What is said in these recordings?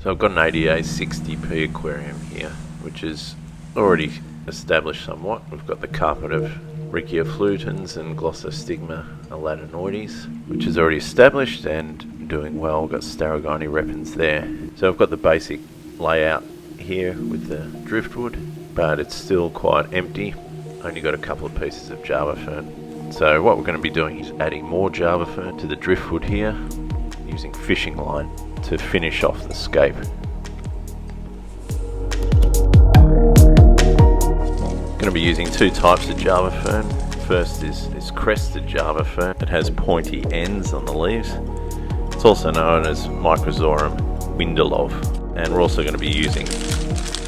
So I've got an ADA 60p aquarium here, which is already established somewhat. We've got the carpet of Riccia flutans and Glossostigma elatinoides, which is already established and doing well. We've got Starogini repens there. So I've got the basic layout here with the driftwood, but it's still quite empty. Only got a couple of pieces of Java Fern. So what we're going to be doing is adding more Java Fern to the driftwood here, using fishing line to finish off the scape. Going to be using two types of Java Fern. First is this crested Java Fern. It has pointy ends on the leaves. It's also known as Microzorum Windelov. And we're also going to be using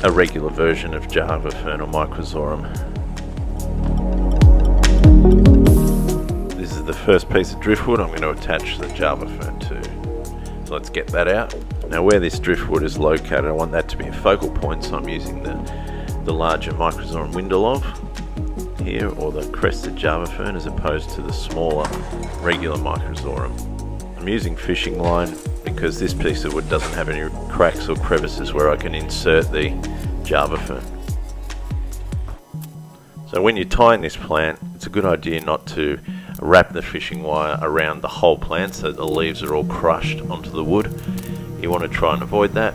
a regular version of Java Fern or Microzorum. This is the first piece of driftwood I'm going to attach the Java Fern to. So let's get that out. Now where this driftwood is located, I want that to be a focal point, so I'm using the larger Microzorum Windelov here, or the crested Java Fern, as opposed to the smaller regular Microzorum. I'm using fishing line because this piece of wood doesn't have any cracks or crevices where I can insert the Java Fern. So when you're tying this plant, it's a good idea not to wrap the fishing wire around the whole plant so that the leaves are all crushed onto the wood. You want to try and avoid that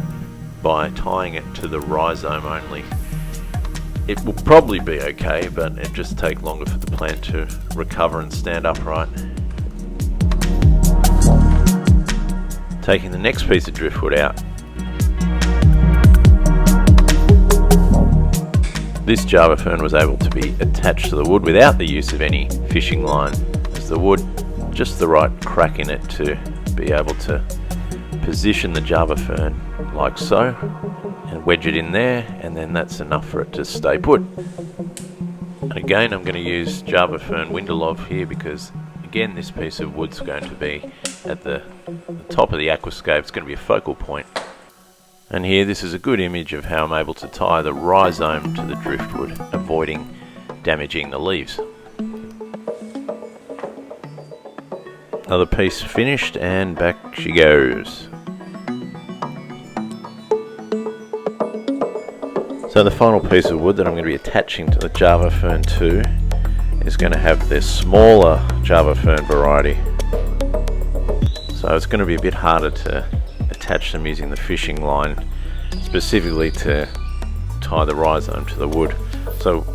by tying it to the rhizome only. It will probably be okay, but it just takes longer for the plant to recover and stand upright. Taking the next piece of driftwood out. This Java Fern was able to be attached to the wood without the use of any fishing line, as the wood just the right crack in it to be able to position the Java Fern like so, and wedge it in there, and then that's enough for it to stay put. And again, I'm going to use Java Fern Windelov here because again this piece of wood's going to be at the top of the aquascape. It's going to be a focal point. And here, this is a good image of how I'm able to tie the rhizome to the driftwood, avoiding damaging the leaves. Another piece finished, and back she goes. So the final piece of wood that I'm going to be attaching to the Java Fern to is going to have this smaller Java Fern variety. So it's going to be a bit harder to attach them using the fishing line, specifically to tie the rhizome to the wood. So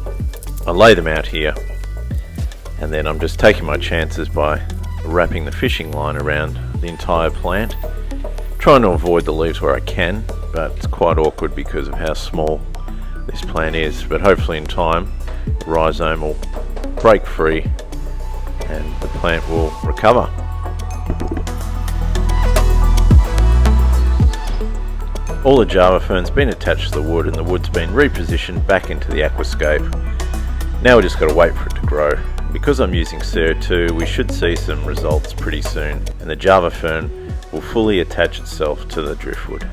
I lay them out here, and then I'm just taking my chances by wrapping the fishing line around the entire plant, trying to avoid the leaves where I can, but it's quite awkward because of how small this plant is. But hopefully in time the rhizome will break free and the plant will recover. All the Java Fern's been attached to the wood, and the wood's been repositioned back into the aquascape. Now we just got to wait for it to grow. Because I'm using CO2, we should see some results pretty soon, and the Java Fern will fully attach itself to the driftwood.